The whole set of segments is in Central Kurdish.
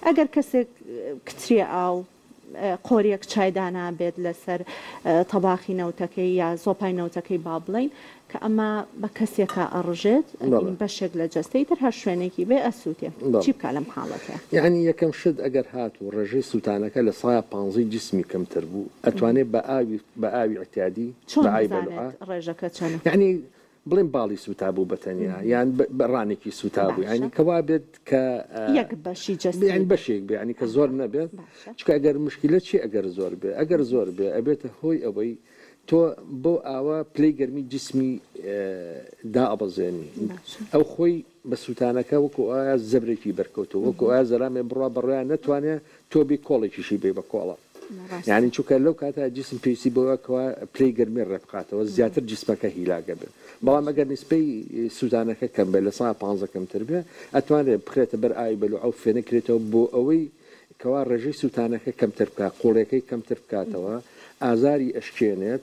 ئەگەر کەسێک کتری ئاو قۆریەک چایدانا بێت لەسەر تەباخی نەوتەکەی یا زۆپای نەوتەکەی با بڵین کە ئەمە بە کەسێکە ئەڕژێت بەشێک لە جەستەی تر هەر شوێنێکی بێ ئەسووتێ چی بکە لەم حاڵەتە یعنی یەکەم شت ئەگەر هات و ڕێژەی سووتانەکە لە 150 جسمی کەمتر بوو ئەتوانێت بە ئاوی احتیادی ڕێژەکە چەند یعنی بڵێن باڵی سوتا بوو بەتەنیا یان بەڕانێکی سوتا بوو ینی کەوا بێت کە یەک بەشی جەست بەشێک بێ ینی کە زۆر نەبێت چکە ئەگەر مشکلە چی ئەگەر زۆر بێ ئەگەر زۆر بێ ئەبێتە هۆی ئەوەی تۆ بۆ ئاوا پلەی گەرمی جسمی دائەبەزێنی ئەو خۆی بە سووتانەکە وەکو ئایا زەبرێکی بەرکەوتەوە وەکو ئایا زەرامێ بڕوا بەڕۆیان نەتوانێت تۆ بێ کۆڵێکیشی بێ بە کۆڵە یعنی چونکە لەو کاتە جسم پێویستی بەوەکەوە پلەی گەرمی ڕێبقاتەوە زیاتر جسمەکە هیلاگە بێت بەڵام ئەگەر نسبەی سووتانەکە کەم بێت لە 150 کەمتر بێ ئەتوانێت بخرێتە بەر ئاوی بەلو ئەو فێنەکرێتەوە بۆ ئەوەی کەوا ڕێژەی سووتانەکە کەمتر بکات قوڵەکەی کەمتر بکاتەوە ئازاری ئەشکێنێت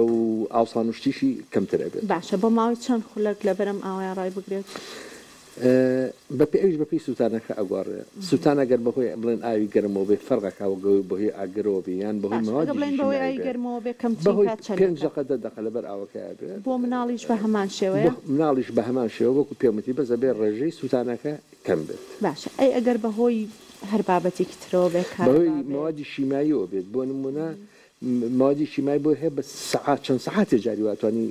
و ئاوسانوشتیشی کەمتر ئەبێت باشە بۆ ماوەی چەند خولەک لە بەرەم ئاوای ڕای بگرێت بەپی ئەوش بەپی سووتانەکە ئەگوارێ سووتان ئەگەر بەهۆی بڵێن ئاوی گەرمەوە بێ فەرقەکەوە گەوی بەهۆی ئاگرەوە بێ یان بەهۆی بەهۆی 5 دقە لەبەر ئاوەکە بێت بۆ مناڵیش بە هەمان شێوەیە مناڵیش بە هەمان شێوە وەکو پێمەتی بەزە بێ ڕێژەی سووتانەکە کەم بێت باشە ئەی ئەگەر بەهۆی هەر بابەتێکی ترەوە بێت بەهۆی موادی شیماییەوە بێت بۆ نمونە موادی شیمای بۆ هەیە بە سەعات چەند سەعاتێ جاری واتوانی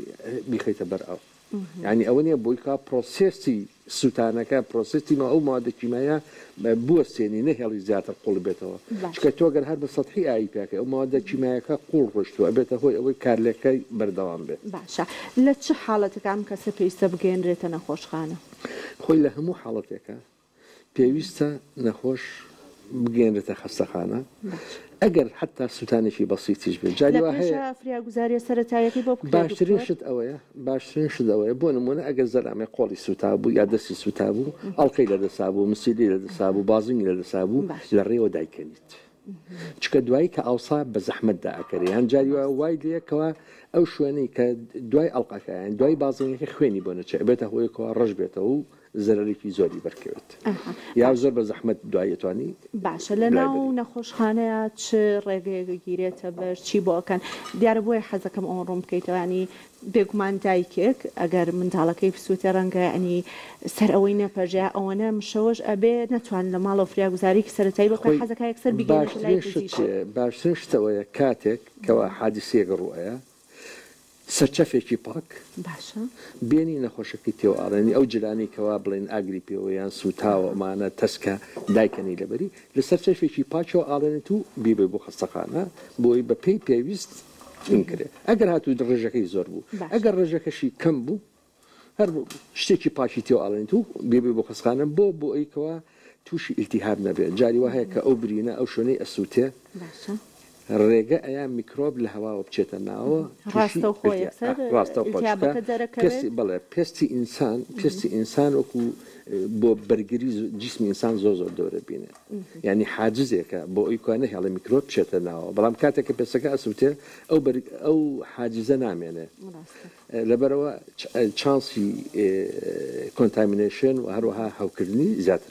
بیخەیتە بەر ئاو یعنی ئەوە نیە بۆی کا پرۆسێسی سووتانەکە پرۆسێستی ئەو موادە کیمایە بوەستێنی نەهێڵی زیاتر قوڵ بێتەوە چکە تۆ گەر هەر بە سەطحی ئاوی پێکە ئەو موادە کیمایەکە قوڵ ڕۆشتووە ئەبێتە هۆی ئەوەی کارلەکەی بەردەوام بێت باشە لە چه حاڵەتەکان کەسە پێویستە بگەێنرێتە نەخۆشخانە خۆی لە هەموو حاڵەتێکە پێویستە نەخۆش بگەێنرێتە خەستەخانە ئەگەر حتا سووتانێکی بەسیتیش بێت فریاگوزاریە سەرەتایەتی بۆ باشترین شت ئەوەیە باشترین شت ئەوەیە بۆ نمونە ئەگەر زەرامێ قۆڵی سوتا بوو یا دەستی سوتا بوو ئەڵقەی لە دەسا بوو مسیلی لە دەسا بوو بازنگی لە دەسا بوو لە ڕێوە دایکەنیت چکە دوایی کە ئاوسا بە زەحمەتدا ئەکەری هەن جاری وای لەکەوە ئەو شوێنەی کە دوای ئەڵقەکەیان دوای بازنگەکە خوێنی بۆ نەچێت ئەبێتە هۆیەکەوە ڕەش بێتەوە و زەرەرێکی زۆری بەرکەوێت یا زۆر بە زەحمەت دوایەتوانی باشە لە ناو نەخۆشخانەیە چ ڕێگەیەک گیرێتە بەر چی بۆکەن دیارە بۆیە حەزەکەم ئەوە ڕوون بکەیتەوە ینی بێگومان دایکێک ئەگەر منداڵەکەی بسووتە ڕەنگە ئەنی سەر ئەوەی نەپەژیا ئەوەنە مشەوەش ئەبێ نەتوان لە ماڵەوە فریاگوزاریی سەرەتایی بۆ حەزەکە یەکسەر باشترین شتەوەیە کاتێک کەوا حادیسەیەک ڕوئەیە سەرچەفێکی پاک باشە بێنی نەخۆشەکەی تێو ئاڵێنی ئەو جلانی کەوا بڵێن ئاگری پێوەیان سوتاوە ئەمانە تەسکە دایکەنی لەبەری لە سەرچەفێکی پاچەوە ئاڵێنێت و بیبێ بۆ خەستەخانە بۆی بە پێی پێویست ئینکرێ ئەگەر هاتوو ڕێژەکەی زۆر بوو ئەگەر ڕێژەکەشی کەم بوو هەر شتێکی پاچی تێو ئاڵێنێت و بێبێ بۆ خەستەخانە بۆ ئەیکەوە تووشی ئیلتیهاب نەبێت جاری وهەیە کە ئەو برینە ئەو شوێنەی ئەسووتێ ڕێگە ئەیان میکرۆب لە هەواوە بچێتە ناوە بەڵێ پێستی ئینسان وەکو بۆ بەرگری جسمی ئینسان زۆر دەورە بینێ ینی حاجزێکە بۆ ئەوکوانە هێڵە میکرۆب بچێتە ناوە بەڵام کاتێککە پێسەکە ئەسووتێ ئەو حاجزە نامێنێ لەبەرەوە چانسی کۆنتامینێشن و هەروەها هەوکردنی زیاتر